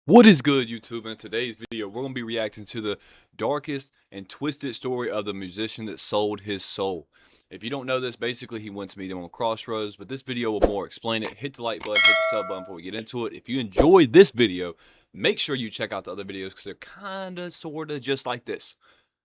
What is good, YouTube? In today's video, we're going to be reacting to the darkest and twisted story of the musician that sold his soul. If you don't know this, basically he went to meet him on Crossroads, but this video will more explain it. Hit the like button, hit the sub button before we get into it. If you enjoyed this video, make sure you check out the other videos because they're kind of, sort of just like this.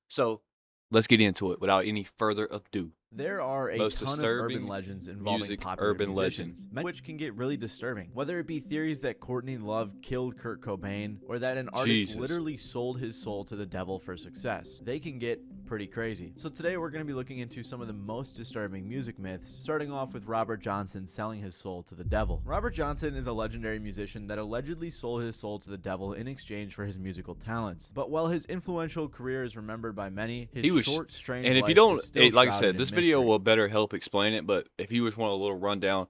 So, let's get into it without any further ado. There are a Most ton of urban disturbing legends involving music, popular urban musicians, many of which can get really disturbing. Whether it be theories that Courtney Love killed Kurt Cobain, or that an artist literally sold his soul to the devil for success, they can get pretty crazy. So today we're going to be looking into some of the most disturbing music myths, starting off with Robert Johnson selling his soul to the devil. Robert Johnson is a legendary musician that allegedly sold his soul to the devil in exchange for his musical talents. But while his influential career is remembered by many, his short, strange life is still like I said, shrouded this in video mystery. will better help explain it, but if you just want a little rundown,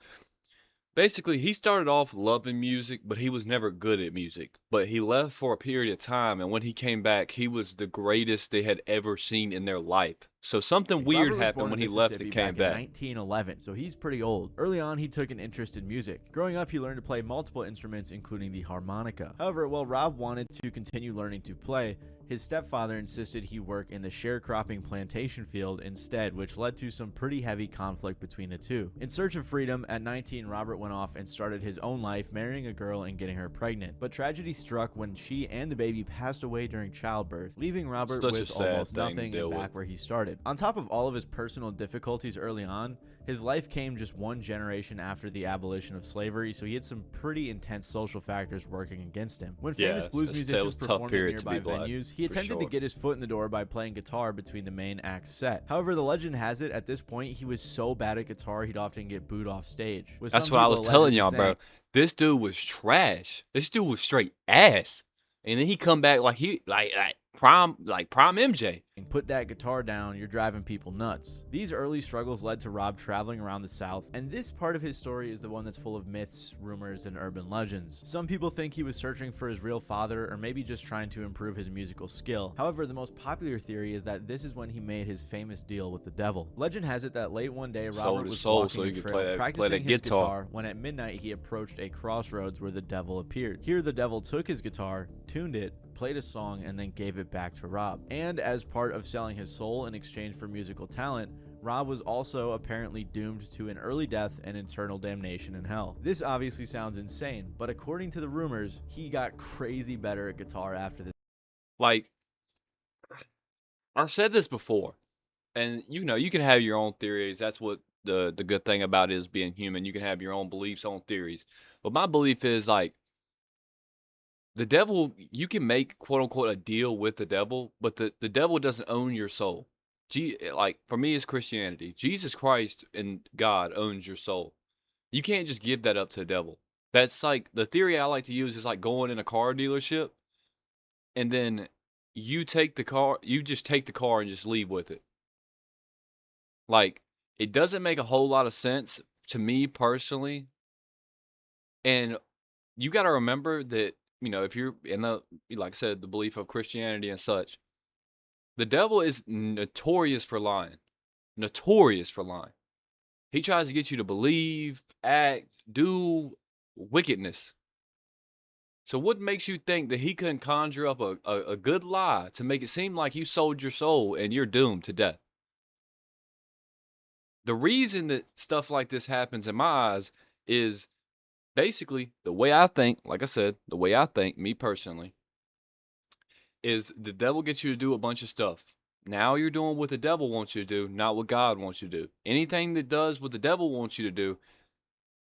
basically he started off loving music, but he was never good at music. But he left for a period of time, and when he came back, he was the greatest they had ever seen in their life. So something weird happened when he left and came back. In 1911, so he's pretty old. Early on, he took an interest in music. Growing up, he learned to play multiple instruments, including the harmonica. However, while Rob wanted to continue learning to play, his stepfather insisted he work in the sharecropping plantation field instead, which led to some pretty heavy conflict between the two. In search of freedom, at 19, Robert went off and started his own life, marrying a girl and getting her pregnant. But tragedy struck when she and the baby passed away during childbirth, leaving Robert with almost nothing and back where he started. On top of all of his personal difficulties early on, his life came just one generation after the abolition of slavery, so he had some pretty intense social factors working against him. When famous blues musicians performed at nearby venues, he attempted to get his foot in the door by playing guitar between the main act set. However, the legend has it, at this point, he was so bad at guitar, he'd often get booed off stage. That's what I was telling y'all, bro. This dude was trash. This dude was straight ass. And then he come back like prime MJ. And put that guitar down, you're driving people nuts. These early struggles led to Rob traveling around the South, and this part of his story is the one that's full of myths, rumors, and urban legends. Some people think he was searching for his real father, or maybe just trying to improve his musical skill. However, the most popular theory is that this is when he made his famous deal with the devil. Legend has it that late one day, Robert was walking a trail, practicing his guitar, when at midnight he approached a crossroads where the devil appeared. Here, the devil took his guitar, tuned it, played a song, and then gave it back to Rob. And as part of selling his soul in exchange for musical talent, Rob was also apparently doomed to an early death and eternal damnation in hell. This obviously sounds insane, but according to the rumors, he got crazy better at guitar after this. Like, I've said this before, and you can have your own theories. That's what the good thing about it is being human. You can have your own beliefs, own theories. But my belief is, like, the devil, you can make, quote unquote, a deal with the devil, but the devil doesn't own your soul. Like, for me, it's Christianity. Jesus Christ and God owns your soul. You can't just give that up to the devil. That's like, the theory I like to use is like going in a car dealership, and then you just take the car and just leave with it. Like, it doesn't make a whole lot of sense to me personally. And you got to remember that, if you're in like I said, the belief of Christianity and such, the devil is notorious for lying. Notorious for lying. He tries to get you to believe, act, do wickedness. So what makes you think that he couldn't conjure up a good lie to make it seem like you sold your soul and you're doomed to death? The reason that stuff like this happens in my eyes is basically, the way I think, like I said, the way I think, me personally, is the devil gets you to do a bunch of stuff. Now you're doing what the devil wants you to do, not what God wants you to do. Anything that does what the devil wants you to do,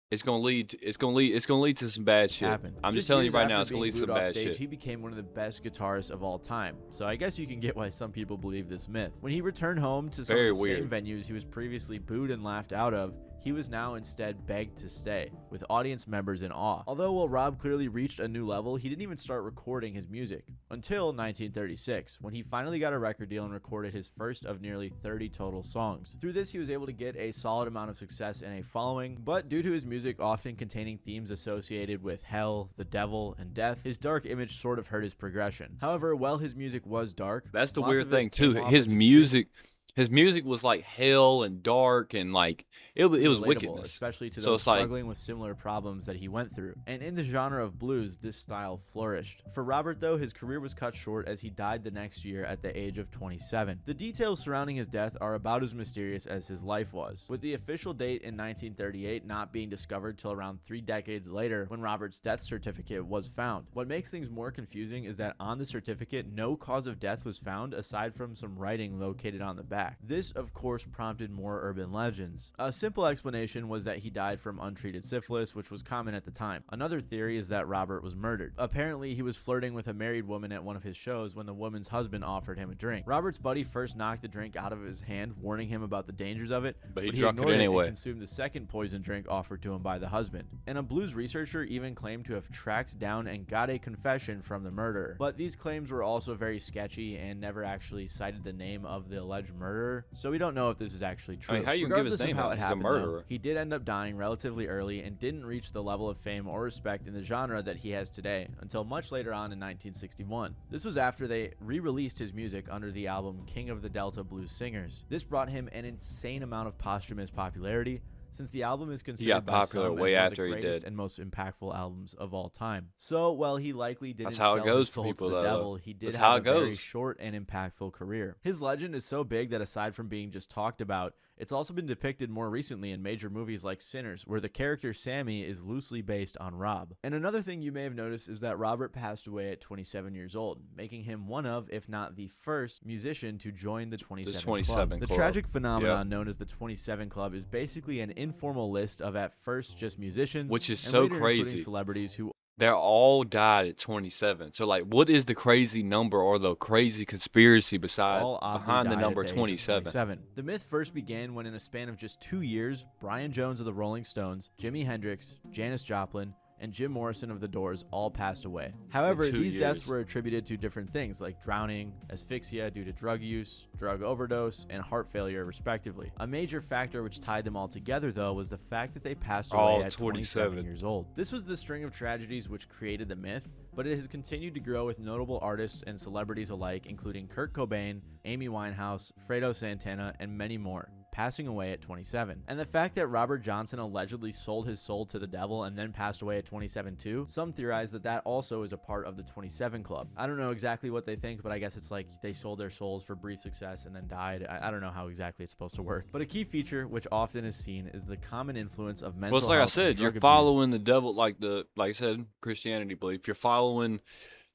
it's gonna lead to some bad shit. I'm just telling you right now, it's gonna lead to some bad shit. He became one of the best guitarists of all time. So I guess you can get why some people believe this myth. When he returned home to some of the same venues he was previously booed and laughed out of, he was now instead begged to stay, with audience members in awe. Although while Rob clearly reached a new level, he didn't even start recording his music until 1936, when he finally got a record deal and recorded his first of nearly 30 total songs. Through this, he was able to get a solid amount of success and a following, but due to his music often containing themes associated with hell, the devil, and death, his dark image sort of hurt his progression. However, while his music was dark, that's the weird thing too. His music His music was like hell and dark and like it was Relatable, wickedness. especially to So those it's like, struggling with similar problems that he went through. And in the genre of blues, this style flourished. For Robert, though, his career was cut short as he died the next year at the age of 27. The details surrounding his death are about as mysterious as his life was, with the official date in 1938 not being discovered till around 3 decades later when Robert's death certificate was found. What makes things more confusing is that on the certificate, no cause of death was found aside from some writing located on the back. This, of course, prompted more urban legends. A simple explanation was that he died from untreated syphilis, which was common at the time. Another theory is that Robert was murdered. Apparently, he was flirting with a married woman at one of his shows when the woman's husband offered him a drink. Robert's buddy first knocked the drink out of his hand, warning him about the dangers of it, but he but drunk it ignored anyway. and consumed the second poison drink offered to him by the husband. And a blues researcher even claimed to have tracked down and got a confession from the murderer. But these claims were also very sketchy and never actually cited the name of the alleged murderer, so we don't know if this is actually true. I mean, how you give his Regardless of name how out? it He's a happened, murderer. though, he did end up dying relatively early and didn't reach the level of fame or respect in the genre that he has today until much later on in 1961. This was after they re-released his music under the album King of the Delta Blues Singers. This brought him an insane amount of posthumous popularity, since the album is considered by popular some way as one of after the he greatest did. and most impactful albums of all time. So, while he likely didn't That's how it sell goes his for soul people, to the though. devil, he did That's have how a it very goes. short and impactful career. His legend is so big that aside from being just talked about, it's also been depicted more recently in major movies like Sinners, where the character Sammy is loosely based on Rob. And another thing you may have noticed is that Robert passed away at 27 years old, making him one of, if not the first, musician to join the 27 27 Club. The Club. tragic phenomenon known as the 27 Club is basically an informal list of at first just musicians, Which is and so later including crazy. celebrities who They all died at 27. So like, what is the crazy number or the crazy conspiracy all oddly behind the died number at the age of 27? 27. The myth first began when, in a span of just 2 years, Brian Jones of the Rolling Stones, Jimi Hendrix, Janis Joplin, and Jim Morrison of The Doors all passed away. However, In 2 these deaths years. were attributed to different things like drowning, asphyxia due to drug use, drug overdose, and heart failure, respectively. A major factor which tied them all together, though, was the fact that they passed away All at 27 27. years old. This was the string of tragedies which created the myth, but it has continued to grow with notable artists and celebrities alike, including Kurt Cobain, Amy Winehouse, Fredo Santana, and many more, passing away at 27. And the fact that Robert Johnson allegedly sold his soul to the devil and then passed away at 27 too, some theorize that that also is a part of the 27 Club. I don't know exactly what they think, but I guess it's like they sold their souls for brief success and then died. I don't know how exactly it's supposed to work. But a key feature, which often is seen, is the common influence of mental Well, it's like I health and said, you're drug abuse. following the devil, like I said, Christianity belief. You're following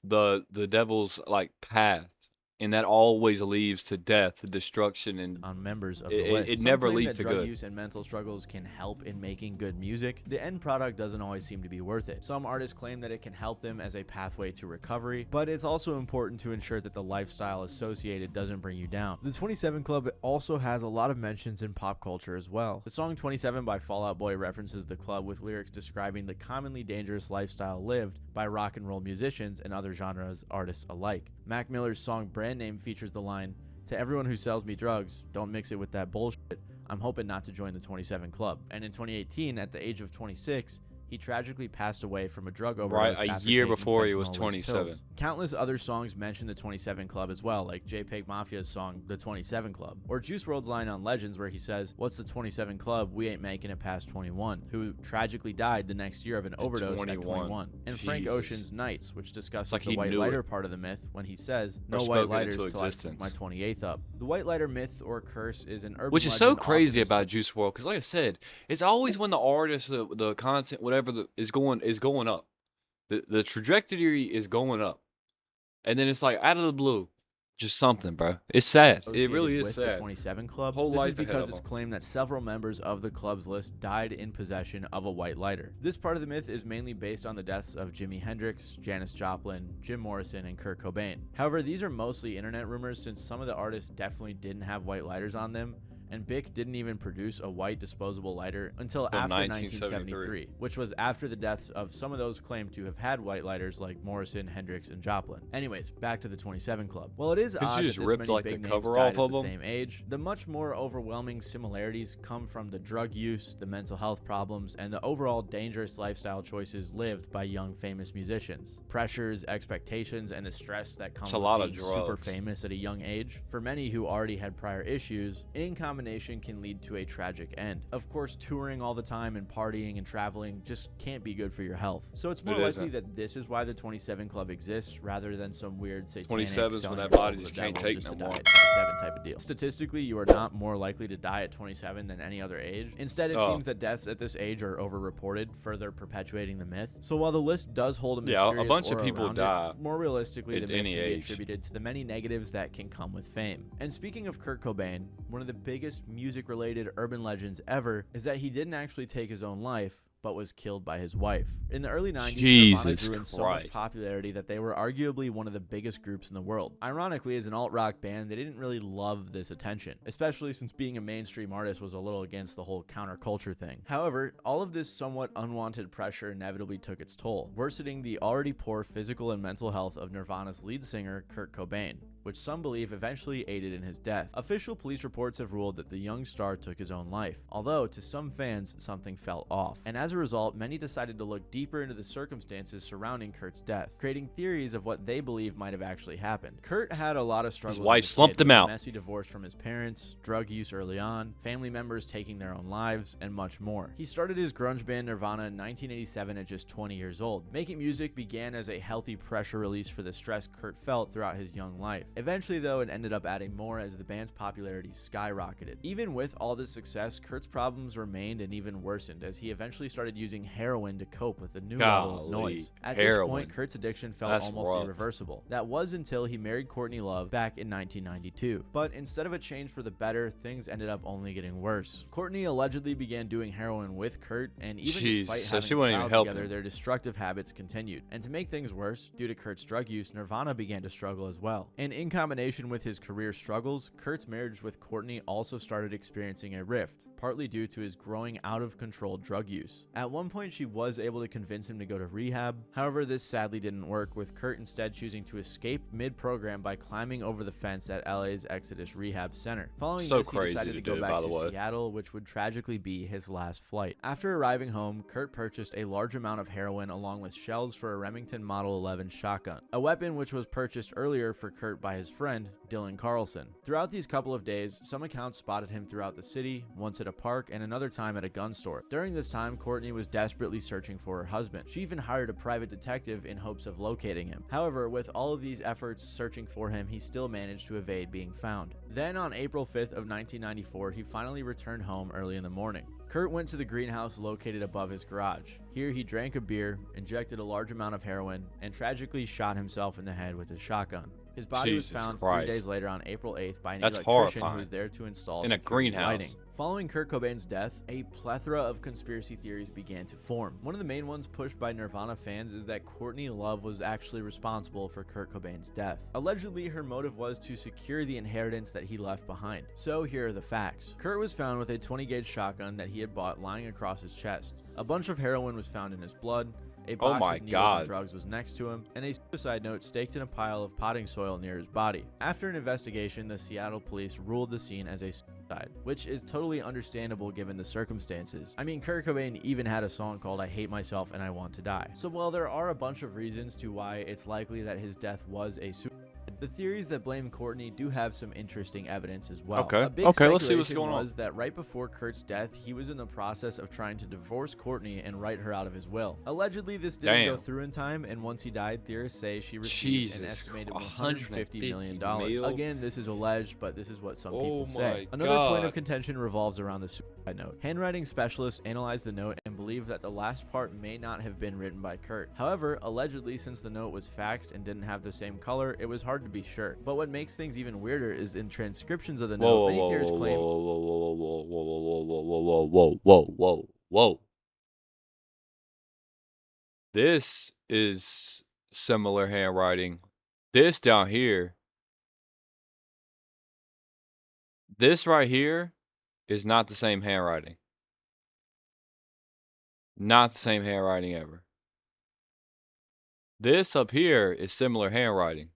the devil's like path, and that always leads to death, destruction, and on members of It- the it- list. it Some never claim leads that to drug good. use and mental struggles can help in making good music. The end product doesn't always seem to be worth it. Some artists claim that it can help them as a pathway to recovery, but it's also important to ensure that the lifestyle associated doesn't bring you down. The 27 Club also has a lot of mentions in pop culture as well. The song 27 by Fall Out Boy references the club with lyrics describing the commonly dangerous lifestyle lived by rock and roll musicians and other genres artists alike. Mac Miller's song Brand Name features the line, "To everyone who sells me drugs, don't mix it with that bullshit. I'm hoping not to join the 27 Club." And in 2018, at the age of 26, he tragically passed away from a drug overdose Right, a after year taking before he was fentanyl-laced 27. pills. Countless other songs mention the 27 Club as well, like JPEG Mafia's song The 27 Club, or Juice WRLD's line on Legends where he says, "What's the 27 Club? We ain't making it past 21," who tragically died the next year of an overdose 21. at 21. And Frank Jesus. Ocean's Nights, which discusses like the he white knew lighter it. part of the myth when he says, Or "No spoke white it lighters into till I existence. my 28th up." The white lighter myth or curse is an urban Which is so legend crazy often about Juice WRLD, because like I said, it's always when the artist, the content, whatever is going up. The trajectory is going up, and then it's like out of the blue, just something, bro. It's sad. It associated really is with the sad. 27 Club. Whole This life is ahead because of it's 'em. claimed that several members of the club's list died in possession of a white lighter. This part of the myth is mainly based on the deaths of Jimi Hendrix, Janis Joplin, Jim Morrison, and Kurt Cobain. However, these are mostly internet rumors since some of the artists definitely didn't have white lighters on them, and Bic didn't even produce a white disposable lighter until Till after 1973. 1973, which was after the deaths of some of those claimed to have had white lighters like Morrison, Hendrix, and Joplin. Anyways, back to the 27 Club. While it is Couldn't odd you that just this rip many like big the names cover died off at the of them? same age, the much more overwhelming similarities come from the drug use, the mental health problems, and the overall dangerous lifestyle choices lived by young famous musicians. Pressures, expectations, and the stress that comes It's a with lot of being super drugs. famous at a young age, for many who already had prior issues, in combination can lead to a tragic end. Of course, touring all the time and partying and traveling just can't be good for your health. So it's more It likely isn't. that this is why the 27 Club exists rather than some weird satanic 27 is when selling that yourself body to just the can't devil take just no to die more. at 27 type of deal. Statistically, you are not more likely to die at 27 than any other age. Instead, it Oh. seems that deaths at this age are overreported, further perpetuating the myth. So while the list does hold a Yeah, mysterious a bunch of aura people around die it, more realistically, the at myth any can be age. attributed to the many negatives that can come with fame. And speaking of Kurt Cobain, one of the biggest music-related urban legends ever is that he didn't actually take his own life, but was killed by his wife. In the early 90s, Nirvana Jesus grew in so much Christ. popularity that they were arguably one of the biggest groups in the world. Ironically, as an alt-rock band, they didn't really love this attention, especially since being a mainstream artist was a little against the whole counterculture thing. However, all of this somewhat unwanted pressure inevitably took its toll, worsening the already poor physical and mental health of Nirvana's lead singer, Kurt Cobain, which some believe eventually aided in his death. Official police reports have ruled that the young star took his own life, although to some fans, something felt off. And as a result, many decided to look deeper into the circumstances surrounding Kurt's death, creating theories of what they believe might have actually happened. Kurt had a lot of struggles His wife as a slumped kid, him with a out. messy divorce from his parents, drug use early on, family members taking their own lives, and much more. He started his grunge band Nirvana in 1987 at just 20 years old. Making music began as a healthy pressure release for the stress Kurt felt throughout his young life. Eventually, though, it ended up adding more as the band's popularity skyrocketed. Even with all this success, Kurt's problems remained and even worsened as he eventually started using heroin to cope with the new level of Golly, noise. At heroin. this point, Kurt's addiction felt That's almost rough. irreversible. That was until he married Courtney Love back in 1992. But instead of a change for the better, things ended up only getting worse. Courtney allegedly began doing heroin with Kurt, and even Jesus, despite so having she a wouldn't even child help together, him. their destructive habits continued. And to make things worse, due to Kurt's drug use, Nirvana began to struggle as well. And in combination with his career struggles, Kurt's marriage with Courtney also started experiencing a rift, partly due to his growing out of control drug use. At one point, she was able to convince him to go to rehab. However, this sadly didn't work, with Kurt instead choosing to escape mid-program by climbing over the fence at LA's Exodus Rehab Center. Following So this, he crazy decided to to go do, back by the to way. Seattle, which would tragically be his last flight. After arriving home, Kurt purchased a large amount of heroin along with shells for a Remington Model 11 shotgun, a weapon which was purchased earlier for Kurt by his friend, Dylan Carlson. Throughout these couple of days, some accounts spotted him throughout the city, once at a park and another time at a gun store. During this time, Courtney was desperately searching for her husband. She even hired a private detective in hopes of locating him. However, with all of these efforts searching for him, he still managed to evade being found. Then on April 5th of 1994, he finally returned home early in the morning. Kurt went to the greenhouse located above his garage. Here he drank a beer, injected a large amount of heroin, and tragically shot himself in the head with his shotgun. His body was Jesus found Christ. 3 days later on April 8th by an That's electrician who horrifying. was there to install In a security greenhouse. lighting. Following Kurt Cobain's death, a plethora of conspiracy theories began to form. One of the main ones pushed by Nirvana fans is that Courtney Love was actually responsible for Kurt Cobain's death. Allegedly, her motive was to secure the inheritance that he left behind. So here are the facts. Kurt was found with a 20-gauge shotgun that he had bought lying across his chest. A bunch of heroin was found in his blood. A Oh box my of needles God. and drugs was next to him, and a suicide note staked in a pile of potting soil near his body. After an investigation, the Seattle police ruled the scene as a suicide, which is totally understandable given the circumstances. I mean, Kurt Cobain even had a song called I Hate Myself and I Want to Die. So while there are a bunch of reasons to why it's likely that his death was a suicide, the theories that blame Courtney do have some interesting evidence as well. Okay. A big Okay, let's see what's speculation going on. was that right before Kurt's death, he was in the process of trying to divorce Courtney and write her out of his will. Allegedly, this didn't go Damn. through in time, and once he died, theorists say she received an Jesus, estimated $150 $150 million. mil? Again, this is alleged, but this is what some Oh people say. my Another point of God. contention revolves around the suicide note. Handwriting specialists analyzed the note and believe that the last part may not have been written by Kurt. However, allegedly, since the note was faxed and didn't have the same color, it was hard to be sure. But what makes things even weirder is in transcriptions of the note, Whoa, many whoa, whoa, theorists whoa, claim whoa, whoa, whoa, whoa, whoa, whoa, whoa, whoa, whoa, whoa, whoa, whoa. This is similar handwriting. This down here, this right here is not the same handwriting. Not the same handwriting ever. This up here is similar handwriting.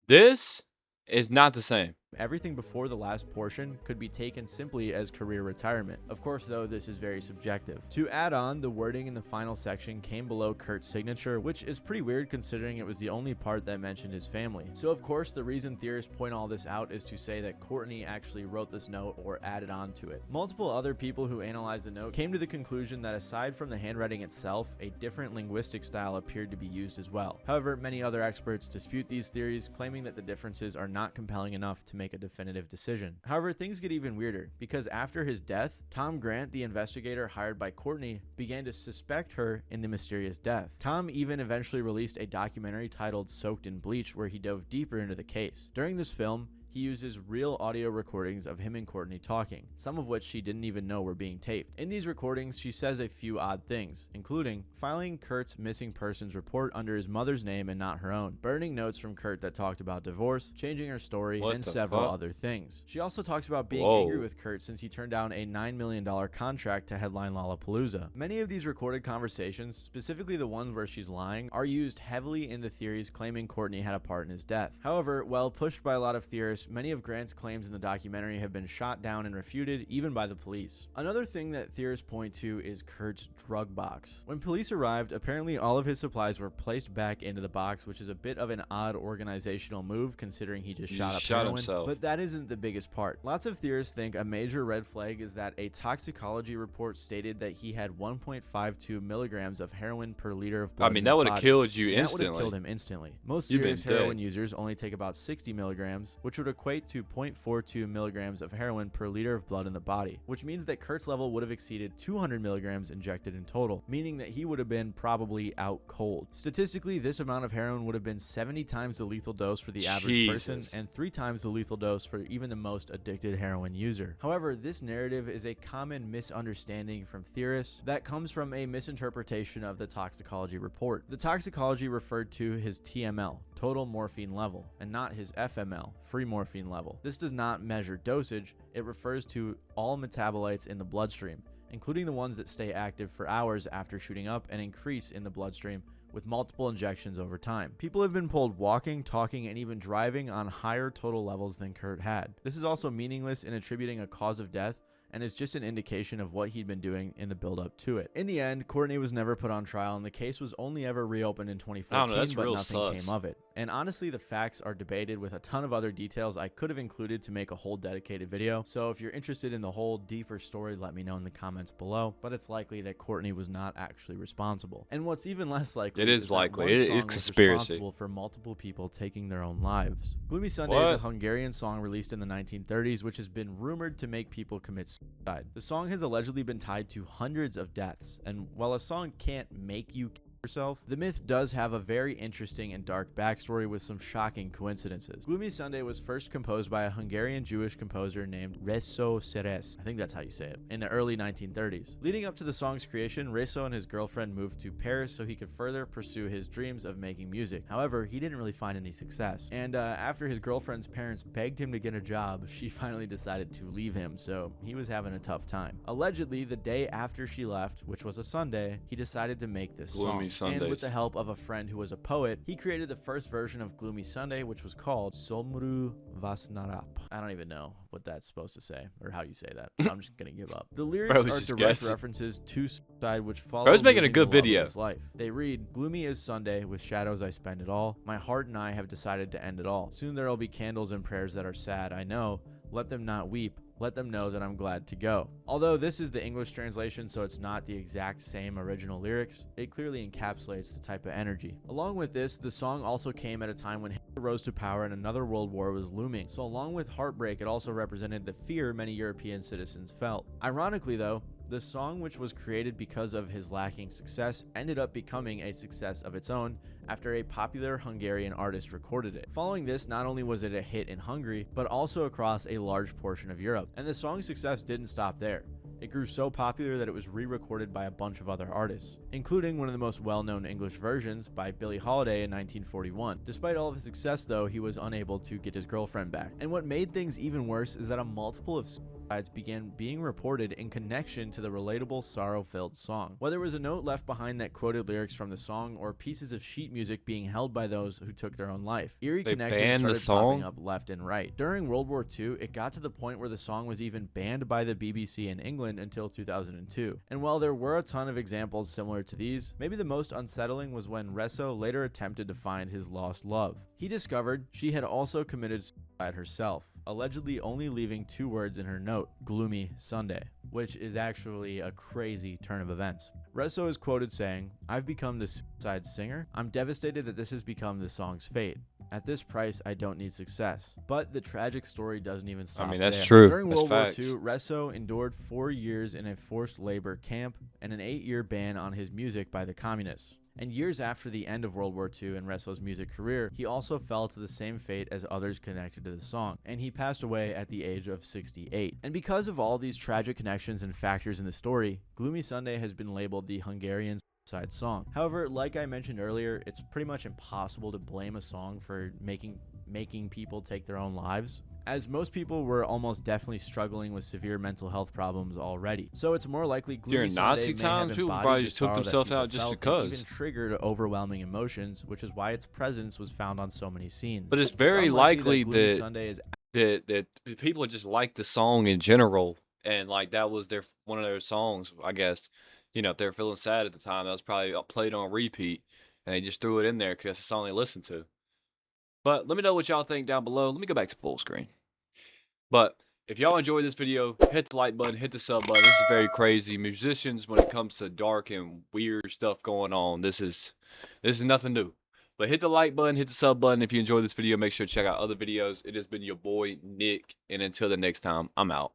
This is not the same. Everything before the last portion could be taken simply as career retirement. Of course, though, this is very subjective. To add on, the wording in the final section came below Kurt's signature, which is pretty weird considering it was the only part that mentioned his family. So of course, the reason theorists point all this out is to say that Courtney actually wrote this note or added on to it. Multiple other people who analyzed the note came to the conclusion that aside from the handwriting itself, a different linguistic style appeared to be used as well. However, many other experts dispute these theories, claiming that the differences are not compelling enough to make a definitive decision. However, things get even weirder, because after his death, Tom Grant, the investigator hired by Courtney, began to suspect her in the mysterious death. Tom even eventually released a documentary titled Soaked in Bleach, where he dove deeper into the case. During this film, he uses real audio recordings of him and Courtney talking, some of which she didn't even know were being taped. In these recordings, she says a few odd things, including filing Kurt's missing persons report under his mother's name and not her own, burning notes from Kurt that talked about divorce, changing her story, and several other things. She also talks about being angry with Kurt since he turned down a $9 million contract to headline Lollapalooza. Many of these recorded conversations, specifically the ones where she's lying, are used heavily in the theories claiming Courtney had a part in his death. However, while pushed by a lot of theorists, many of Grant's claims in the documentary have been shot down and refuted, even by the police. Another thing that theorists point to is Kurt's drug box. When police arrived, apparently all of his supplies were placed back into the box, which is a bit of an odd organizational move considering he just shot up heroin. Himself. But that isn't the biggest part. Lots of theorists think a major red flag is that a toxicology report stated that he had 1.52 milligrams of heroin per liter of blood. I mean, that would have killed you instantly. That would have killed him instantly. Most serious heroin users only take about 60 milligrams, which would equate to 0.42 milligrams of heroin per liter of blood in the body, which means that Kurt's level would have exceeded 200 milligrams injected in total, meaning that he would have been probably out cold. Statistically, this amount of heroin would have been 70 times the lethal dose for the average person and 3 times the lethal dose for even the most addicted heroin user. However, this narrative is a common misunderstanding from theorists that comes from a misinterpretation of the toxicology report. The toxicology referred to his TML, total morphine level, and not his FML, free morphine level. This does not measure dosage, it refers to all metabolites in the bloodstream, including the ones that stay active for hours after shooting up and increase in the bloodstream with multiple injections over time. People have been pulled walking, talking, and even driving on higher total levels than Kurt had. This is also meaningless in attributing a cause of death and is just an indication of what he'd been doing in the build-up to it. In the end, Courtney was never put on trial, and the case was only ever reopened in 2014, but nothing came of it. And honestly, the facts are debated with a ton of other details I could have included to make a whole dedicated video. So if you're interested in the whole deeper story, let me know in the comments below. But it's likely that Courtney was not actually responsible. And what's even less likely, it is conspiracy, responsible for multiple people taking their own lives. Gloomy Sunday is a Hungarian song released in the 1930s, which has been rumored to make people commit suicide. The song has allegedly been tied to hundreds of deaths, and while a song can't make you kill yourself, the myth does have a very interesting and dark backstory with some shocking coincidences. Gloomy Sunday was first composed by a Hungarian Jewish composer named Reso Seres, I think that's how you say it, in the early 1930s. Leading up to the song's creation, Reso and his girlfriend moved to Paris so he could further pursue his dreams of making music. However, he didn't really find any success, and after his girlfriend's parents begged him to get a job, she finally decided to leave him, so he was having a tough time. Allegedly, the day after she left, which was a Sunday, he decided to make this song. And with the help of a friend who was a poet, he created the first version of Gloomy Sunday, which was called Somru Vasnarap. I don't even know what that's supposed to say, or how you say that, so I'm just gonna give up. The lyrics are direct references to suicide, which follow I was making a good video. His life. They read, "Gloomy is Sunday, with shadows I spend it all. My heart and I have decided to end it all. Soon there'll be candles and prayers that are sad, I know. Let them not weep. Let them know that I'm glad to go." Although this is the English translation, so it's not the exact same original lyrics, it clearly encapsulates the type of energy. Along with this, the song also came at a time when Hitler rose to power and another world war was looming. So along with heartbreak, it also represented the fear many European citizens felt. Ironically though, the song, which was created because of his lacking success, ended up becoming a success of its own after a popular Hungarian artist recorded it. Following this, not only was it a hit in Hungary, but also across a large portion of Europe. And the song's success didn't stop there. It grew so popular that it was re-recorded by a bunch of other artists, including one of the most well-known English versions by Billie Holiday in 1941. Despite all of his success though, he was unable to get his girlfriend back. And what made things even worse is that a multiple of suicides began being reported in connection to the relatable, sorrow-filled song. Whether it was a note left behind that quoted lyrics from the song or pieces of sheet music being held by those who took their own life, eerie connections started popping up left and right. During World War II, it got to the point where the song was even banned by the BBC in England until 2002. And while there were a ton of examples similar to these, maybe the most unsettling was when Resso later attempted to find his lost love. He discovered she had also committed suicide herself, allegedly only leaving 2 words in her note, "Gloomy Sunday," which is actually a crazy turn of events. Resso is quoted saying, "I've become the suicide singer. I'm devastated that this has become the song's fate. At this price, I don't need success." But the tragic story doesn't even stop there. That's true. During That's World facts. War II, Resso endured 4 years in a forced labor camp and an 8-year ban on his music by the communists. And years after the end of World War II and Resso's music career, he also fell to the same fate as others connected to the song, and he passed away at the age of 68. And because of all these tragic connections and factors in the story, Gloomy Sunday has been labeled the Hungarian suicide song. However, like I mentioned earlier, it's pretty much impossible to blame a song for making people take their own lives, as most people were almost definitely struggling with severe mental health problems already. So it's more likely Gloomy During Nazi Sunday may have times, people embodied probably the just took sorrow that themselves people out just felt and because. even triggered overwhelming emotions, which is why its presence was found on so many scenes. But it's very unlikely likely Gloomy that Sunday is that people just liked the song in general, and like that was one of their songs, I guess. If they were feeling sad at the time, that was probably played on repeat, and they just threw it in there because that's the song they listened to. But let me know what y'all think down below. Let me go back to full screen. But if y'all enjoyed this video, hit the like button, hit the sub button. This is very crazy. Musicians, when it comes to dark and weird stuff going on, this is nothing new. But hit the like button, hit the sub button. If you enjoyed this video, make sure to check out other videos. It has been your boy, Nick. And until the next time, I'm out.